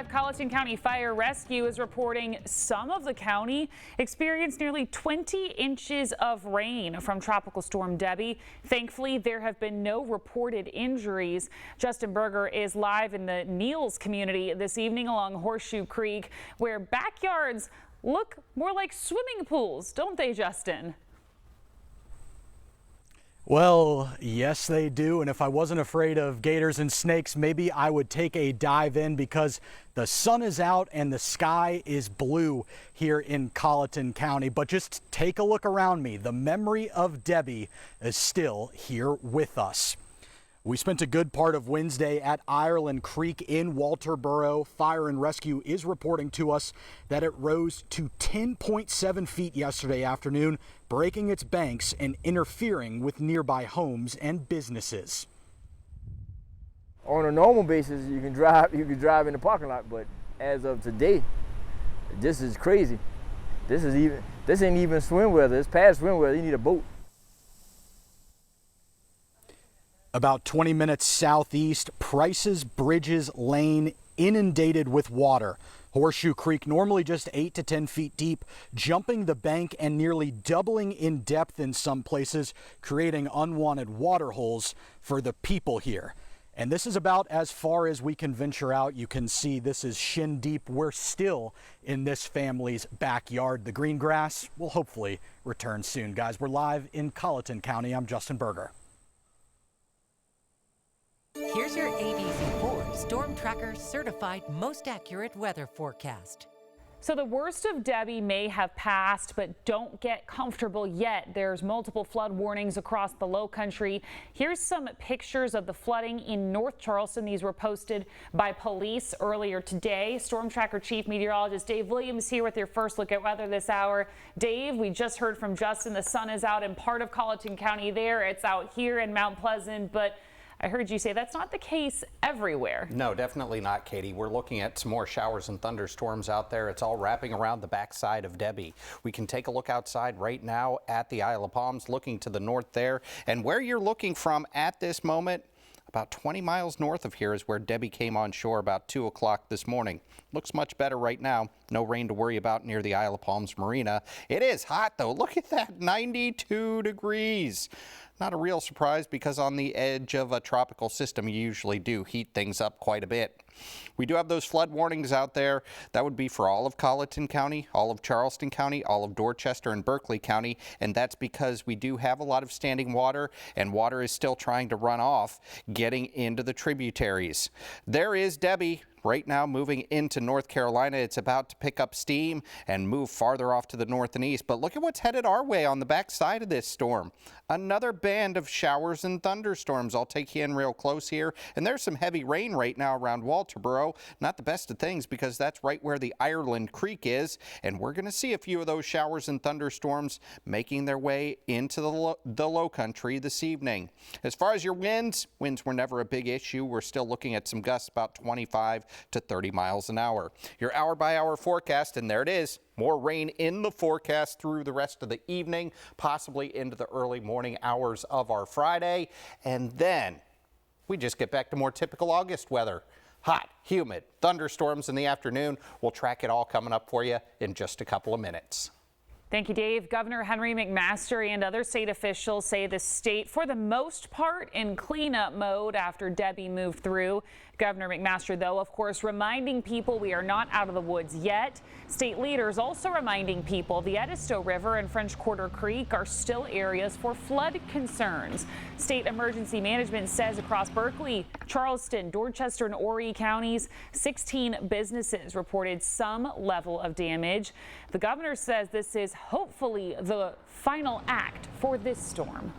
Charleston County Fire Rescue is reporting some of the county experienced nearly 20 inches of rain from Tropical Storm Debby. Thankfully, there have been no reported injuries. Justin Berger is live in the Neals community this evening along Horseshoe Creek, where backyards look more like swimming pools, don't they, Justin? Well, yes, they do. And if I wasn't afraid of gators and snakes, maybe I would take a dive in, because the sun is out and the sky is blue here in Colleton County. But just take a look around me. The memory of Debby is still here with us. We spent a good part of Wednesday at Ireland Creek in Walterboro. Fire and Rescue is reporting to us that it rose to 10.7 feet yesterday afternoon, breaking its banks and interfering with nearby homes and businesses. On a normal basis, you can drive in the parking lot, but as of today, this is crazy. This ain't even swim weather. It's past swim weather. You need a boat. About 20 minutes southeast, Price's Bridges Lane inundated with water. Horseshoe Creek, normally just 8 to 10 feet deep, jumping the bank and nearly doubling in depth in some places, creating unwanted water holes for the people here. And this is about as far as we can venture out. You can see this is shin deep. We're still in this family's backyard. The green grass will hopefully return soon. Guys, we're live in Colleton County. I'm Justin Berger. Here's your ABC4 Storm Tracker certified most accurate weather forecast. So the worst of Debby may have passed, but don't get comfortable yet. There's multiple flood warnings across the low country. Here's some pictures of the flooding in North Charleston. These were posted by police earlier today. Storm Tracker Chief Meteorologist Dave Williams here with your first look at weather this hour. Dave, we just heard from Justin. The sun is out in part of Colleton County there. It's out here in Mount Pleasant, but I heard you say that's not the case everywhere. No, definitely not, Katie. We're looking at some more showers and thunderstorms out there. It's all wrapping around the backside of Debby. We can take a look outside right now at the Isle of Palms, looking to the north there. And where you're looking from at this moment, about 20 miles north of here is where Debby came on shore about 2 o'clock this morning. Looks much better right now. No rain to worry about near the Isle of Palms Marina. It is hot, though. Look at that, 92 degrees. Not a real surprise, because on the edge of a tropical system, you usually do heat things up quite a bit. We do have those flood warnings out there. That would be for all of Colleton County, all of Charleston County, all of Dorchester and Berkeley County, and that's because we do have a lot of standing water, and water is still trying to run off, getting into the tributaries. There is Debby right now moving into North Carolina. It's about to pick up steam and move farther off to the north and east. But look at what's headed our way on the backside of this storm. Another band of showers and thunderstorms. I'll take you in real close here. And there's some heavy rain right now around Walterboro. Not the best of things, because that's right where the Ireland Creek is. And we're going to see a few of those showers and thunderstorms making their way into the low country this evening. As far as your winds were never a big issue. We're still looking at some gusts about 25 to 30 miles an hour. Your hour-by-hour forecast, and there it is. More rain in the forecast through the rest of the evening, possibly into the early morning hours of our Friday. And then we just get back to more typical August weather. Hot, humid, thunderstorms in the afternoon. We'll track it all coming up for you in just a couple of minutes. Thank you, Dave. Governor Henry McMaster and other state officials say the state, for the most part, in cleanup mode after Debby moved through. Governor McMaster, though, of course, reminding people we are not out of the woods yet. State leaders also reminding people the Edisto River and French Quarter Creek are still areas for flood concerns. State Emergency Management says across Berkeley, Charleston, Dorchester, and Horry counties, 16 businesses reported some level of damage. The governor says this is hopefully the final act for this storm.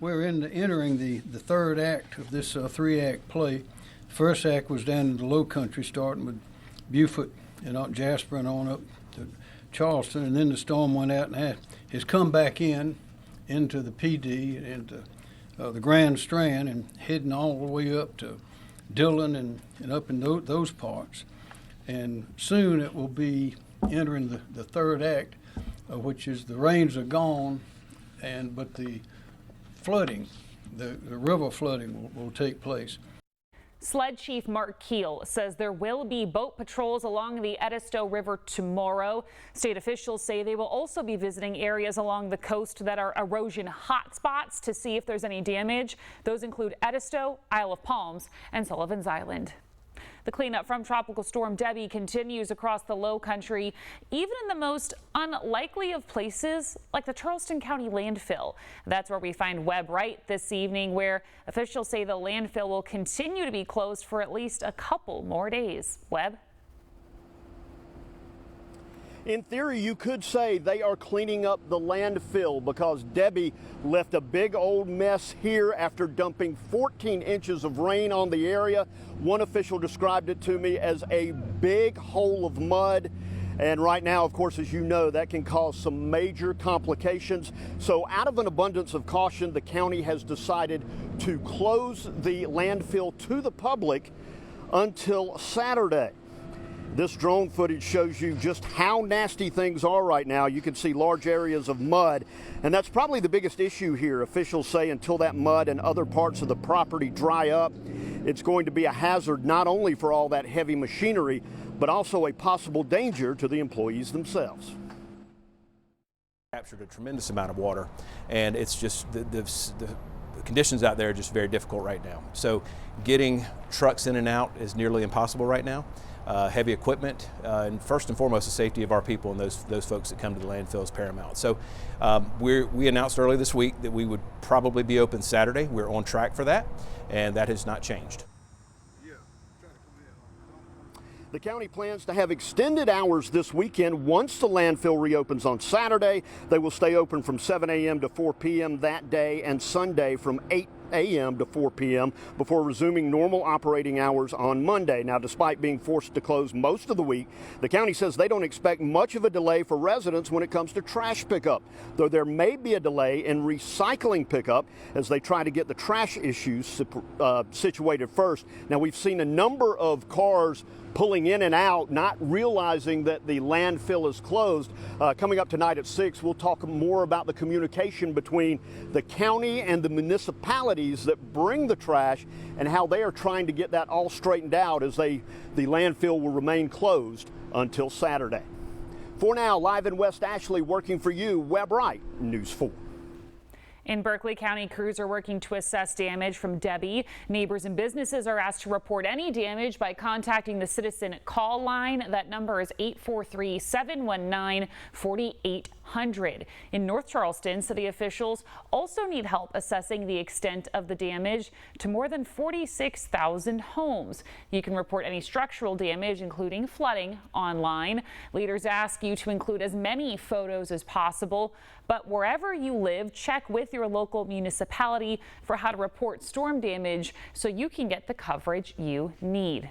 We're entering the third act of this three-act play. First act was down in the low country, starting with Beaufort and out Jasper and on up to Charleston, and then the storm went out and has come back into the PD and the Grand Strand, and heading all the way up to Dillon and up in those parts. And soon it will be entering the third act, which is the rains are gone, but the flooding, the river flooding will take place. Sled Chief Mark Keel says there will be boat patrols along the Edisto River tomorrow. State officials say they will also be visiting areas along the coast that are erosion hotspots to see if there's any damage. Those include Edisto, Isle of Palms, and Sullivan's Island. The cleanup from Tropical Storm Debby continues across the low country, even in the most unlikely of places like the Charleston County landfill. That's where we find Webb Wright this evening, where officials say the landfill will continue to be closed for at least a couple more days. Webb? In theory, you could say they are cleaning up the landfill because Debby left a big old mess here after dumping 14 inches of rain on the area. One official described it to me as a big hole of mud. And right now, of course, as you know, that can cause some major complications. So out of an abundance of caution, the county has decided to close the landfill to the public until Saturday. This drone footage shows you just how nasty things are right now. You can see large areas of mud, and that's probably the biggest issue here. Officials say until that mud and other parts of the property dry up, it's going to be a hazard not only for all that heavy machinery, but also a possible danger to the employees themselves. Captured a tremendous amount of water, and it's just the conditions out there are just very difficult right now. So getting trucks in and out is nearly impossible right now. Heavy equipment, and first and foremost, the safety of our people and those folks that come to the landfill is paramount. So we announced earlier this week that we would probably be open Saturday. We're on track for that, and that has not changed. The county plans to have extended hours this weekend. Once the landfill reopens on Saturday, they will stay open from 7 a.m. to 4 p.m. that day, and Sunday from 8 a.m. to 4 p.m. before resuming normal operating hours on Monday. Now, despite being forced to close most of the week, the county says they don't expect much of a delay for residents when it comes to trash pickup, though there may be a delay in recycling pickup as they try to get the trash issues situated first. Now, we've seen a number of cars pulling in and out, not realizing that the landfill is closed. Coming up tonight at 6, we'll talk more about the communication between the county and the municipalities that bring the trash and how they are trying to get that all straightened out as the landfill will remain closed until Saturday. For now, live in West Ashley, working for you, Webb Wright, News 4. In Berkeley County, crews are working to assess damage from Debby. Neighbors and businesses are asked to report any damage by contacting the Citizen Call Line. That number is 843-719-4800. In North Charleston, city officials also need help assessing the extent of the damage to more than 46,000 homes. You can report any structural damage, including flooding, online. Leaders ask you to include as many photos as possible. But wherever you live, check with your local municipality for how to report storm damage so you can get the coverage you need.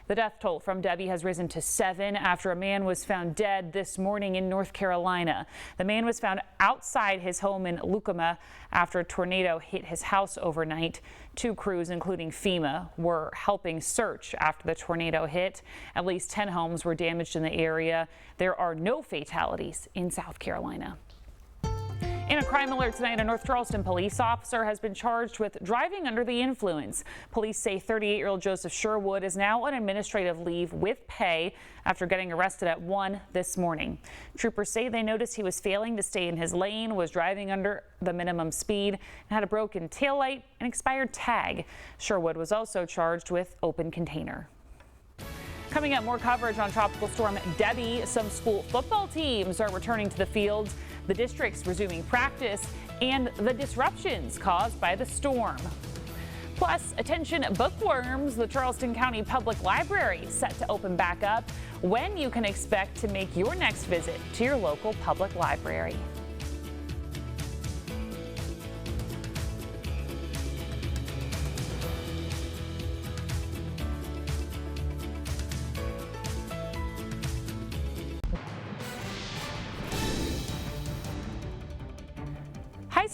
The death toll from Debby has risen to 7 after a man was found dead this morning in North Carolina. The man was found outside his home in Lucama after a tornado hit his house overnight. 2 crews, including FEMA, were helping search after the tornado hit. At least 10 homes were damaged in the area. There are no fatalities in South Carolina. In a crime alert tonight, a North Charleston police officer has been charged with driving under the influence. Police say 38-year-old Joseph Sherwood is now on administrative leave with pay after getting arrested at 1 this morning. Troopers say they noticed he was failing to stay in his lane, was driving under the minimum speed, and had a broken taillight and expired tag. Sherwood was also charged with open container. Coming up, more coverage on Tropical Storm Debby. Some school football teams are returning to the fields, the district's resuming practice, and the disruptions caused by the storm. Plus, attention bookworms, the Charleston County Public Library set to open back up. When you can expect to make your next visit to your local public library.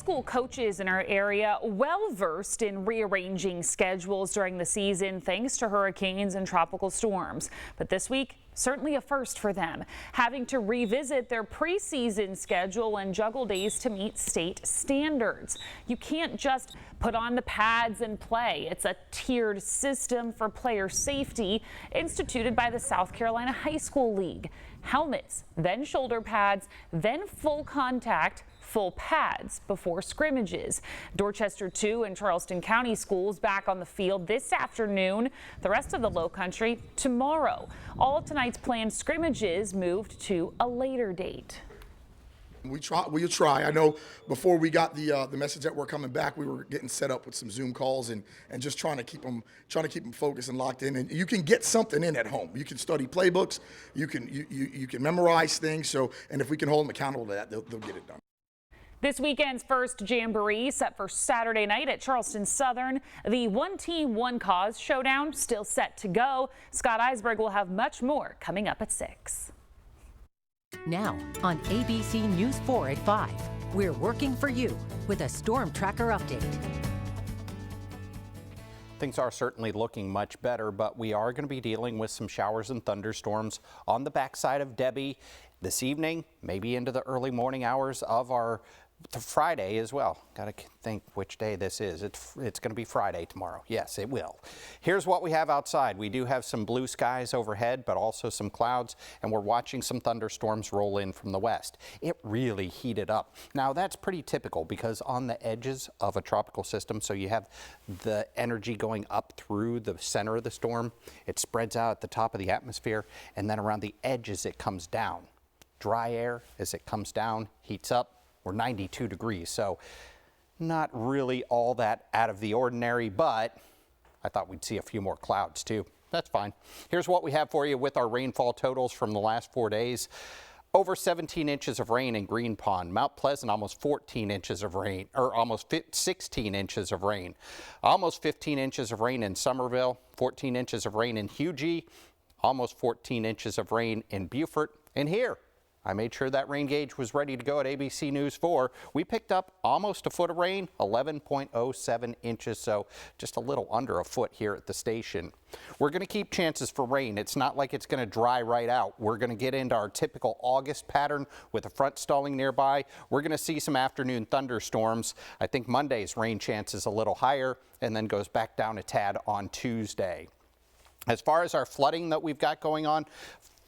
school coaches in our area well versed in rearranging schedules during the season thanks to hurricanes and tropical storms. But this week, certainly a first for them, having to revisit their preseason schedule and juggle days to meet state standards. You can't just put on the pads and play. It's a tiered system for player safety instituted by the South Carolina High School League. Helmets, then shoulder pads, then full contact, full pads before scrimmages. Dorchester 2 and Charleston County schools back on the field this afternoon. The rest of the Lowcountry tomorrow. All of tonight's planned scrimmages moved to a later date. We'll try. I know before we got the message that we're coming back, we were getting set up with some Zoom calls and just trying to keep them focused and locked in. And you can get something in at home. You can study playbooks. You can memorize things. So, and if we can hold them accountable to that, they'll get it done. This weekend's first Jamboree set for Saturday night at Charleston Southern. The One Team, One Cause showdown still set to go. Scott Eisberg will have much more coming up at 6. Now on ABC News 4 at 5, we're working for you with a storm tracker update. Things are certainly looking much better, but we are going to be dealing with some showers and thunderstorms on the backside of Debby this evening, maybe into the early morning hours of the Friday as well. Got to think which day this is. It's going to be Friday tomorrow. Yes, it will. Here's what we have outside. We do have some blue skies overhead, but also some clouds, and we're watching some thunderstorms roll in from the west. It really heated up. Now, that's pretty typical because on the edges of a tropical system, so you have the energy going up through the center of the storm. It spreads out at the top of the atmosphere, and then around the edges it comes down. Dry air, as it comes down, heats up. We're 92 degrees, so not really all that out of the ordinary, but I thought we'd see a few more clouds too. That's fine. Here's what we have for you with our rainfall totals from the last 4 days. Over 17 inches of rain in Green Pond. Mount Pleasant, almost 14 inches of rain, or almost 16 inches of rain. Almost 15 inches of rain in Somerville, 14 inches of rain in Hugie, almost 14 inches of rain in Beaufort, and here. I made sure that rain gauge was ready to go at ABC News 4. We picked up almost a foot of rain, 11.07 inches, so just a little under a foot here at the station. We're going to keep chances for rain. It's not like it's going to dry right out. We're going to get into our typical August pattern with a front stalling nearby. We're going to see some afternoon thunderstorms. I think Monday's rain chance is a little higher and then goes back down a tad on Tuesday. As far as our flooding that we've got going on,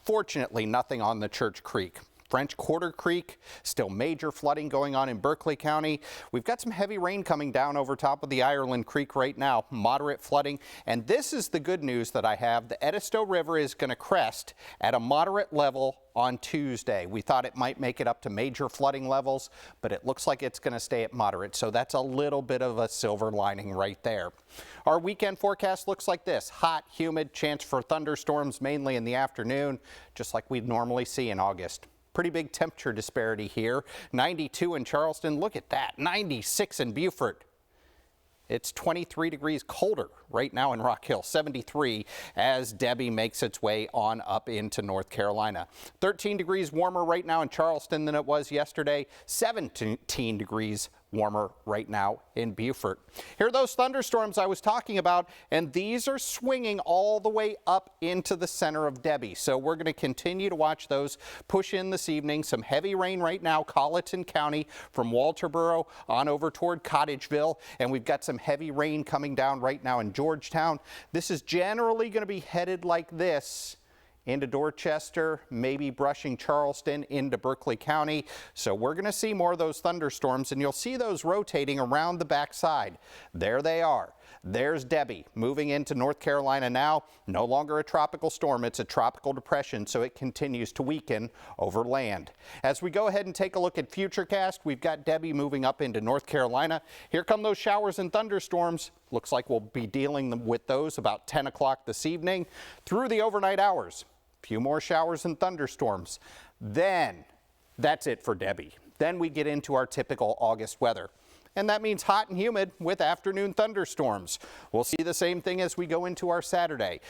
fortunately, nothing on the Church Creek. French Quarter Creek, still major flooding going on in Berkeley County. We've got some heavy rain coming down over top of the Ireland Creek right now, moderate flooding. And this is the good news that I have. The Edisto River is going to crest at a moderate level on Tuesday. We thought it might make it up to major flooding levels, but it looks like it's going to stay at moderate. So that's a little bit of a silver lining right there. Our weekend forecast looks like this. Hot, humid, chance for thunderstorms mainly in the afternoon, just like we'd normally see in August. Pretty big temperature disparity here. 92 in Charleston. Look at that. 96 in Beaufort. It's 23 degrees colder right now in Rock Hill, 73 as Debby makes its way on up into North Carolina. 13 degrees warmer right now in Charleston than it was yesterday, 17 degrees warmer right now in Beaufort. Here are those thunderstorms I was talking about, and these are swinging all the way up into the center of Debby. So we're going to continue to watch those push in this evening. Some heavy rain right now, Colleton County from Walterboro on over toward Cottageville, and we've got some heavy rain coming down right now in Georgetown. This is generally going to be headed like this into Dorchester, maybe brushing Charleston into Berkeley County. So we're going to see more of those thunderstorms, and you'll see those rotating around the backside. There they are. There's Debby moving into North Carolina now. No longer a tropical storm, it's a tropical depression, so it continues to weaken over land. As we go ahead and take a look at Futurecast, we've got Debby moving up into North Carolina. Here come those showers and thunderstorms. Looks like we'll be dealing with those about 10 o'clock this evening through the overnight hours. Few more showers and thunderstorms. Then that's it for Debby. Then we get into our typical August weather. And that means hot and humid with afternoon thunderstorms. We'll see the same thing as we go into our Saturday.